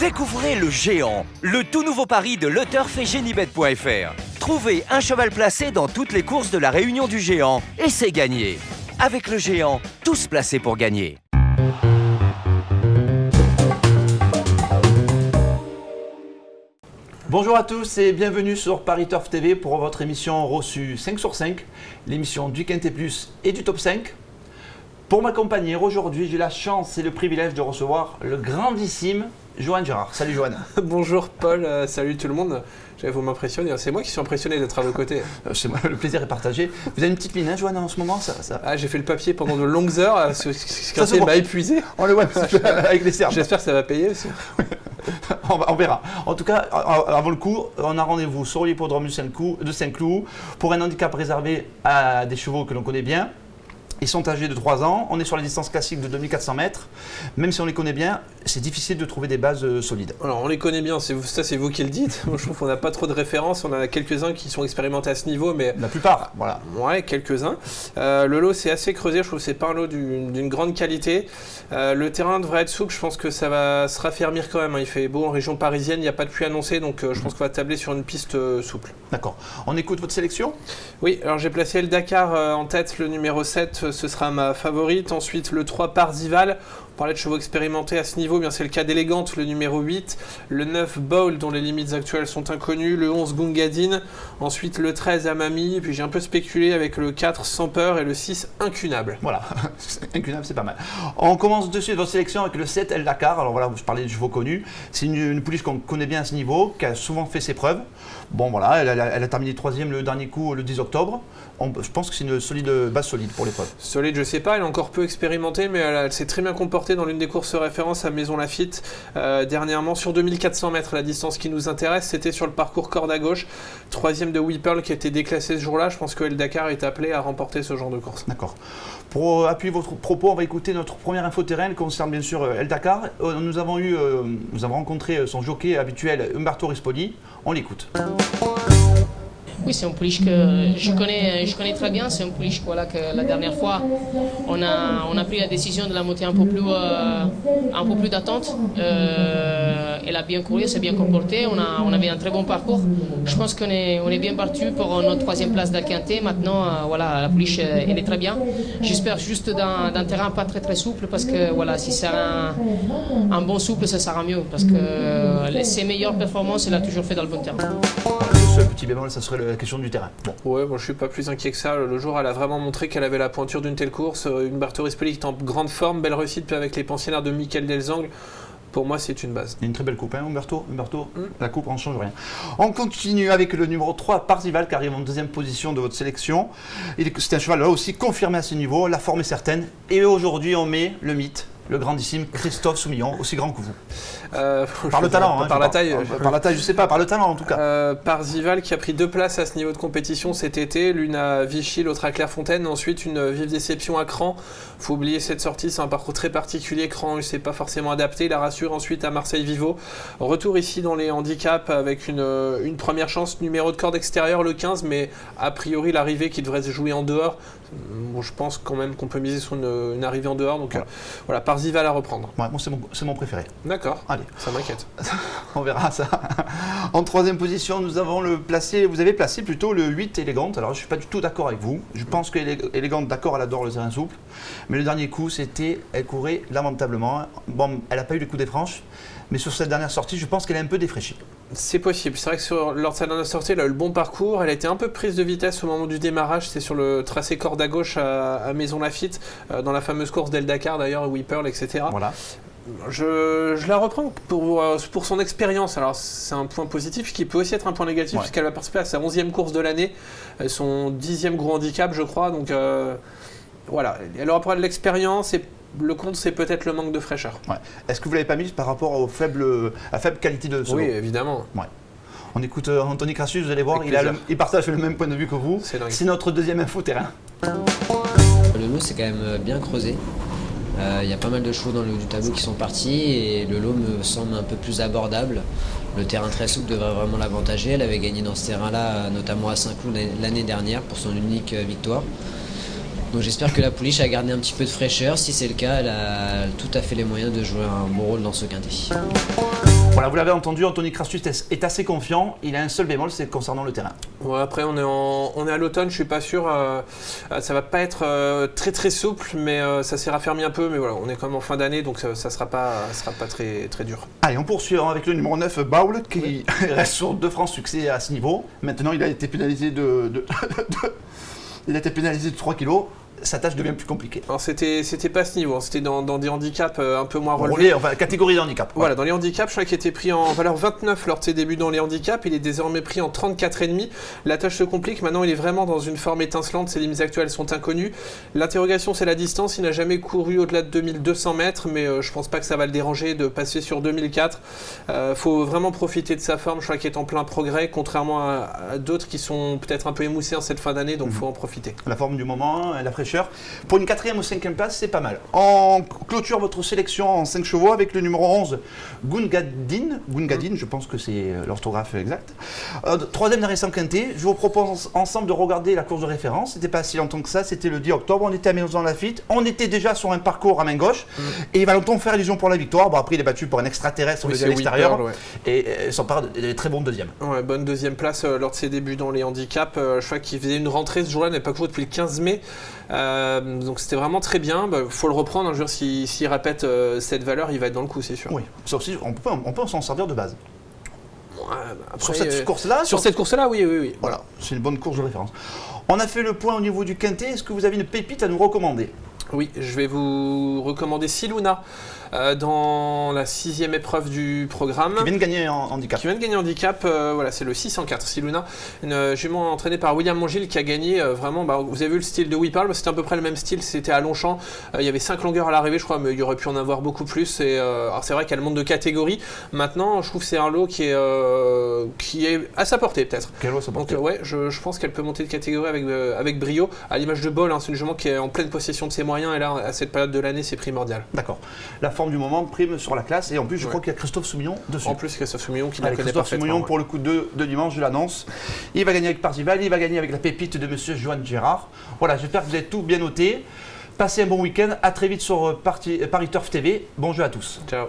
Découvrez le Géant, le tout nouveau pari de LeTurf et Génibet.fr. Trouvez un cheval placé dans toutes les courses de la Réunion du Géant et c'est gagné. Avec le Géant, tous placés pour gagner. Bonjour à tous et bienvenue sur Paris Turf TV pour votre émission reçue 5 sur 5, l'émission du Quintet Plus et du Top 5. Pour m'accompagner aujourd'hui, j'ai la chance et le privilège de recevoir le grandissime Johan Gérard. Salut Johan. Bonjour Paul, salut tout le monde. Vous m'impressionnez, c'est moi qui suis impressionné d'être à vos côtés. C'est moi, le plaisir est partagé. Vous avez une petite mine, hein, Johan, en ce moment ça... Ah, j'ai fait le papier pendant de longues heures, ce quintet m'a épuisé. On le voit avec les cerfs. J'espère que ça va payer aussi. On verra. En tout cas, avant le coup, on a rendez-vous sur l'hippodrome de Saint-Cloud pour un handicap réservé à des chevaux que l'on connaît bien. Ils sont âgés de 3 ans, on est sur la distance classique de 2400 mètres. Même si on les connaît bien, c'est difficile de trouver des bases solides. Alors on les connaît bien, c'est vous qui le dites. Moi je trouve qu'on n'a pas trop de références, on en a quelques-uns qui sont expérimentés à ce niveau, mais... La plupart, voilà. Ouais, quelques-uns. Le lot c'est assez creusé, je trouve que c'est pas un lot d'une grande qualité. Le terrain devrait être souple, je pense que ça va se raffermir quand même. Il fait beau en région parisienne, il n'y a pas de pluie annoncée, donc je pense qu'on va tabler sur une piste souple. D'accord. On écoute votre sélection ? Oui, alors j'ai placé le Dakar en tête, le numéro 7. Ce sera ma favorite. Ensuite, le 3 Parzival. On parlait de chevaux expérimentés à ce niveau. Bien, c'est le cas d'Élégante, le numéro 8. Le 9 Bowl, dont les limites actuelles sont inconnues. Le 11 Gungadin. Ensuite, le 13 Amami. Puis j'ai un peu spéculé avec le 4 Sans Peur et le 6 Incunable. Voilà, Incunable, c'est pas mal. On commence de suite votre sélection avec le 7 El Dakar. Alors voilà, je parlais de chevaux connus. C'est une pouliche qu'on connaît bien à ce niveau, qui a souvent fait ses preuves. Bon, voilà, elle a terminé 3e le dernier coup le 10 octobre. Je pense que c'est une base solide pour l'épreuve. Solide, je sais pas, elle est encore peu expérimentée, mais elle s'est très bien comportée dans l'une des courses référence à Maison Lafitte dernièrement sur 2400 mètres. La distance qui nous intéresse, c'était sur le parcours corde à gauche. 3e de Whipple qui a été déclassé ce jour-là. Je pense que El Dakar est appelé à remporter ce genre de course. D'accord. Pour appuyer votre propos, on va écouter notre première info terrain qui concerne bien sûr El Dakar. Nous avons rencontré son jockey habituel, Umberto Rispoli. On l'écoute. Oui, c'est un pouliche que je connais très bien. C'est un pouliche voilà, que la dernière fois, on a pris la décision de la monter un peu plus d'attente. Elle a bien couru, s'est bien comportée. On avait un très bon parcours. Je pense qu'on est bien parti pour notre 3e place d'Alquinté. Maintenant, voilà, la pouliche, elle est très bien. J'espère juste d'un terrain pas très très souple parce que voilà, si c'est un bon souple, ça sera mieux. Parce que ses meilleures performances, elle a toujours fait dans le bon terrain. Le seul petit bémol, ça serait la question du terrain. Bon. Ouais, bon, je suis pas plus inquiet que ça. Le jour, elle a vraiment montré qu'elle avait la pointure d'une telle course. Umberto Rispoli est en grande forme, belle réussite avec les pensionnaires de Michael Delzangle. Pour moi, c'est une base. Il y a une très belle coupe, hein, Umberto. La coupe, on ne change rien. On continue avec le numéro 3, Parzival, qui arrive en 2e position de votre sélection. C'est un cheval là aussi confirmé à ce niveau. La forme est certaine. Et aujourd'hui, on met le mythe, le grandissime Christophe Soumillon, aussi grand que vous. Par le talent, par la taille. Par la taille, je sais pas, par le talent en tout cas. Parzival qui a pris 2 places à ce niveau de compétition cet été, l'une à Vichy, l'autre à Clairefontaine, ensuite une vive déception à Cran. Faut oublier cette sortie, c'est un parcours très particulier. Cran, il s'est pas forcément adapté, il la rassure ensuite à Marseille Vivo. Retour ici dans les handicaps avec une première chance, numéro de corde extérieure le 15, mais a priori l'arrivée qui devrait se jouer en dehors. Bon, je pense quand même qu'on peut miser sur une arrivée en dehors, donc voilà, Parzival à reprendre. Ouais, moi c'est mon préféré. D'accord. Allez. Ça m'inquiète. On verra ça. En 3e position, vous avez placé plutôt le 8 Élégante. Alors je ne suis pas du tout d'accord avec vous. Je pense qu'Élégante, d'accord, elle adore le terrain souple. Mais le dernier coup, elle courait lamentablement. Bon, elle n'a pas eu le coup des franches. Mais sur cette dernière sortie, je pense qu'elle est un peu défraîchie. C'est possible. C'est vrai que lors de sa dernière sortie, elle a eu le bon parcours. Elle a été un peu prise de vitesse au moment du démarrage. C'est sur le tracé corde à gauche à Maison Lafitte, dans la fameuse course d'El Dakar d'ailleurs, Whipple, etc. Voilà. Je la reprends pour son expérience. Alors c'est un point positif qui peut aussi être un point négatif puisqu'elle va participer à sa 11e course de l'année, son 10e gros handicap je crois. Donc voilà, elle aura pas de l'expérience et le compte c'est peut-être le manque de fraîcheur. Ouais. Est-ce que vous ne l'avez pas mis par rapport à la faible qualité de ce lot ? Oui, évidemment. Ouais. On écoute Anthony Crassus, vous allez voir, il partage le même point de vue que vous. C'est notre 2e info terrain. Le lot c'est quand même bien creusé. Il y a pas mal de chevaux dans le haut du tableau qui sont partis et le lot me semble un peu plus abordable. Le terrain très souple devrait vraiment l'avantager. Elle avait gagné dans ce terrain-là, notamment à Saint-Cloud l'année dernière pour son unique victoire. Donc j'espère que la pouliche a gardé un petit peu de fraîcheur. Si c'est le cas, elle a tout à fait les moyens de jouer un bon rôle dans ce quintet. Voilà, vous l'avez entendu, Anthony Crassus est assez confiant. Il a un seul bémol, c'est concernant le terrain. Ouais, après, on est à l'automne, je suis pas sûr. Ça va pas être très très souple, mais ça s'est raffermi un peu. Mais voilà, on est quand même en fin d'année, donc ça sera pas très très dur. Allez, on poursuit avec le numéro 9, Baul, qui reste sur 2 francs succès à ce niveau. Maintenant, il a été pénalisé il a été pénalisé de 3 kilos. Sa tâche devient plus compliquée. Alors c'était pas à ce niveau, c'était dans des handicaps un peu moins relevés. Enfin, catégorie de handicap. Voilà, dans les handicaps, je crois qu'il était pris en valeur 29 lors de ses débuts dans les handicaps, il est désormais pris en 34,5. La tâche se complique, maintenant il est vraiment dans une forme étincelante, ses limites actuelles sont inconnues. L'interrogation c'est la distance, il n'a jamais couru au-delà de 2200 mètres, mais je pense pas que ça va le déranger de passer sur 2004. Faut vraiment profiter de sa forme, je crois qu'il est en plein progrès, contrairement à d'autres qui sont peut-être un peu émoussés en cette fin d'année, donc faut en profiter. La forme du moment, la fraîcheur. Pour une 4e ou 5e place, c'est pas mal. On clôture votre sélection en 5 chevaux avec le numéro 11, Gungadin, je pense que c'est l'orthographe exacte. 3e d'un récent quintet. Je vous propose ensemble de regarder la course de référence. C'était pas si longtemps que ça, c'était le 10 octobre. On était à Maison-Lafitte. On était déjà sur un parcours à main gauche. Et il va longtemps faire illusion pour la victoire. Bon, après, il est battu pour un extraterrestre à l'extérieur. Ouais. Et son part est très bon deuxième. Ouais, bonne deuxième place lors de ses débuts dans les handicaps. Je crois qu'il faisait une rentrée ce jour-là, il n'a pas couru depuis le 15 mai. Donc c'était vraiment très bien. Faut le reprendre. Un jour, s'il répète cette valeur, il va être dans le coup, c'est sûr. Oui, sauf si on peut s'en servir de base. Après, sur cette course-là cette course-là, oui. Voilà, c'est une bonne course de référence. On a fait le point au niveau du quintet. Est-ce que vous avez une pépite à nous recommander? Oui, je vais vous recommander Siluna dans la 6e épreuve du programme. Qui vient de gagner en handicap. Voilà, c'est le 604. Siluna, une jument entraînée par William Mongil qui a gagné vraiment. Vous avez vu le style de Whipple, c'était à peu près le même style, c'était à Longchamp. Il y avait 5 longueurs à l'arrivée, je crois, mais il y aurait pu en avoir beaucoup plus. Alors c'est vrai qu'elle monte de catégorie. Maintenant, je trouve que c'est un lot qui est à sa portée, peut-être. Quelle à sa portée. Donc, ouais, je pense qu'elle peut monter de catégorie avec brio. À l'image de Bol, c'est une jument qui est en pleine possession de ses moyens, et là, à cette période de l'année, c'est primordial. D'accord. La forme du moment prime sur la classe, et en plus, je crois qu'il y a Christophe Soumillon dessus. En plus, Christophe Soumillon qui la connaît Christophe parfaitement. Soumillon, pour le coup de dimanche, je l'annonce. Il va gagner avec Parzival, il va gagner avec la pépite de monsieur Johan Gérard. Voilà, j'espère que vous avez tout bien noté. Passez un bon week-end, à très vite sur Paris Turf TV. Bon jeu à tous. Ciao.